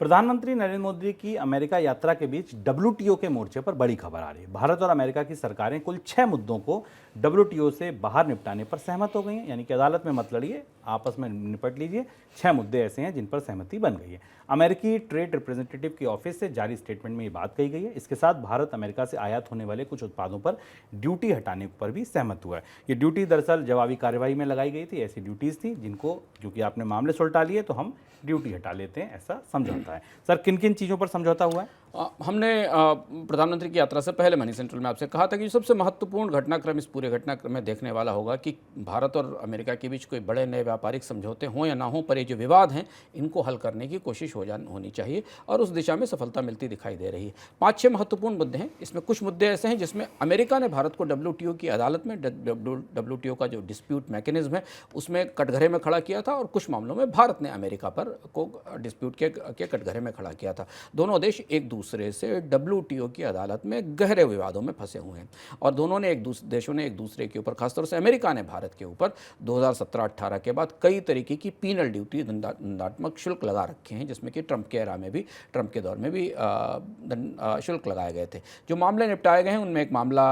प्रधानमंत्री नरेंद्र मोदी की अमेरिका यात्रा के बीच डब्ल्यूटीओ के मोर्चे पर बड़ी खबर आ रही है। भारत और अमेरिका की सरकारें कुल 6 मुद्दों को डब्ल्यूटीओ से बाहर निपटाने पर सहमत हो गई हैं। यानी कि अदालत में मत लड़िए, आपस में निपट लीजिए। 6 मुद्दे ऐसे हैं जिन पर सहमति बन गई है। अमेरिकी ट्रेड रिप्रेजेंटेटिव के ऑफिस से जारी स्टेटमेंट में ये बात कही गई है। इसके साथ भारत अमेरिका से आयात होने वाले कुछ उत्पादों पर ड्यूटी हटाने पर भी सहमत हुआ है। ये ड्यूटी दरअसल जवाबी कार्रवाई में लगाई गई थी। ऐसी ड्यूटीज थी जिनको, क्योंकि आपने मामले सुलटा लिए तो हम ड्यूटी हटा लेते हैं, ऐसा समझौता है। सर, किन किन चीज़ों पर समझौता हुआ है? हमने प्रधानमंत्री की यात्रा से पहले मनी सेंट्रल में आपसे कहा था कि सबसे महत्वपूर्ण घटनाक्रम इस पूरे घटनाक्रम में देखने वाला होगा कि भारत और अमेरिका के बीच कोई बड़े नए व्यापारिक समझौते हों या ना हों, पर ये जो विवाद हैं इनको हल करने की कोशिश होनी चाहिए और उस दिशा में सफलता मिलती दिखाई दे रही है। 5-6 महत्वपूर्ण मुद्दे हैं। इसमें कुछ मुद्दे ऐसे हैं जिसमें अमेरिका ने भारत को डब्ल्यूटीओ की अदालत में, डब्ल्यूटीओ का जो डिस्प्यूट मैकेनिज्म है उसमें कटघरे में खड़ा किया था, और कुछ मामलों में भारत ने अमेरिका पर को डिस्प्यूट के कटघरे में खड़ा किया था। दोनों देश एक दूसरे से डब्ल्यूटीओ की अदालत में गहरे विवादों में फंसे हुए हैं, और दोनों ने देशों ने एक दूसरे के ऊपर, खासतौर से अमेरिका ने भारत के ऊपर 2017-18 के बाद कई तरीके की पीनल ड्यूटी, दंडात्मक शुल्क लगा रखे हैं, जिसमें कि ट्रंप के दौर में भी शुल्क लगाए गए थे। जो मामले निपटाए गए हैं उनमें एक मामला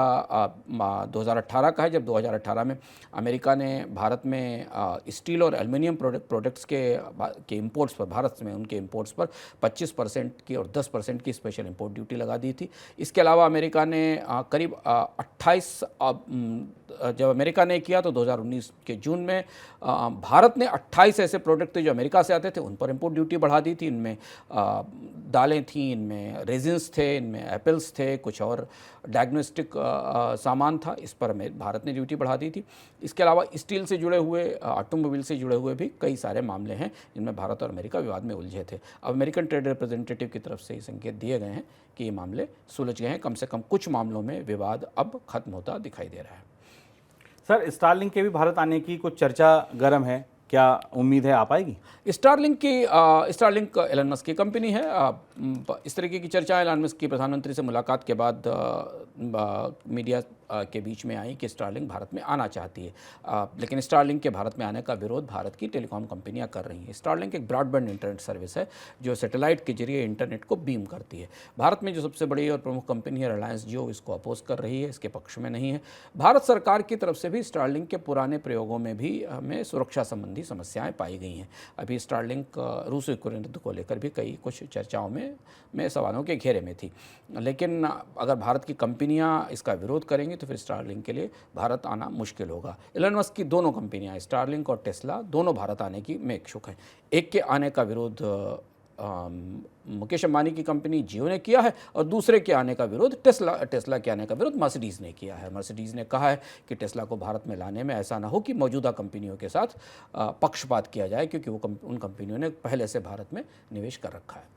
2018 का है, जब 2018 में अमेरिका ने भारत में स्टील और एल्युमिनियम प्रोडक्ट्स के इंपोर्ट्स पर, भारत में उनके इंपोर्ट्स पर 25% की और 10% की स्पेशल इंपोर्ट ड्यूटी लगा दी थी। इसके अलावा अमेरिका ने करीब 28, जब अमेरिका ने किया तो 2019 के जून में भारत ने 28 ऐसे प्रोडक्ट थे जो अमेरिका से आते थे, उन पर इंपोर्ट ड्यूटी बढ़ा दी थी। इनमें दालें थीं, इनमें रेजिन्स थे, इनमें एप्पल्स थे, कुछ और डायग्नोस्टिक सामान था, इस पर भारत ने ड्यूटी बढ़ा दी थी। इसके अलावा स्टील से जुड़े हुए, ऑटोमोबाइल से जुड़े हुए भी कई सारे मामले हैं जिनमें भारत और अमेरिका विवाद में उलझे थे। अब अमेरिकन ट्रेड रिप्रेजेंटेटिव की तरफ से ये संकेत दिए गए हैं कि ये मामले सुलझ गए हैं। कम से कम कुछ मामलों में विवाद अब खत्म होता दिखाई दे रहा है। सर, स्टारलिंक के भी भारत आने की कुछ चर्चा गर्म है, क्या उम्मीद है आ पाएगी? स्टारलिंक एलन मस्क की कंपनी है। इस तरीके की चर्चा एलन मस्क की प्रधानमंत्री से मुलाकात के बाद मीडिया के बीच में आई कि स्टारलिंक भारत में आना चाहती है, लेकिन स्टारलिंक के भारत में आने का विरोध भारत की टेलीकॉम कंपनियां कर रही हैं। स्टारलिंक एक ब्रॉडबैंड इंटरनेट सर्विस है जो सैटेलाइट के जरिए इंटरनेट को बीम करती है। भारत में जो सबसे बड़ी और प्रमुख कंपनी है रिलायंस जियो, इसको अपोज कर रही है, इसके पक्ष में नहीं है। भारत सरकार की तरफ से भी स्टारलिंक के पुराने प्रयोगों में भी हमें सुरक्षा संबंधी समस्याएं पाई गई हैं। अभी स्टारलिंक रूस यूक्रेन युद्ध को लेकर भी कुछ चर्चाओं में सवालों के घेरे में थी, लेकिन अगर भारत की कंपनियां इसका विरोध करेंगी तो फिर स्टारलिंक के लिए भारत आना मुश्किल होगा। एलन मस्क की दोनों कंपनियां, स्टारलिंक और टेस्ला, दोनों भारत आने की में इच्छुक हैं। एक के आने का विरोध मुकेश अंबानी की कंपनी जियो ने किया है, और दूसरे के आने का विरोध टेस्ला के आने का विरोध मर्सिडीज़ ने किया है। मर्सिडीज़ ने कहा है कि टेस्ला को भारत में लाने में ऐसा ना हो कि मौजूदा कंपनियों के साथ पक्षपात किया जाए, क्योंकि वो उन कंपनियों ने पहले से भारत में निवेश कर रखा है।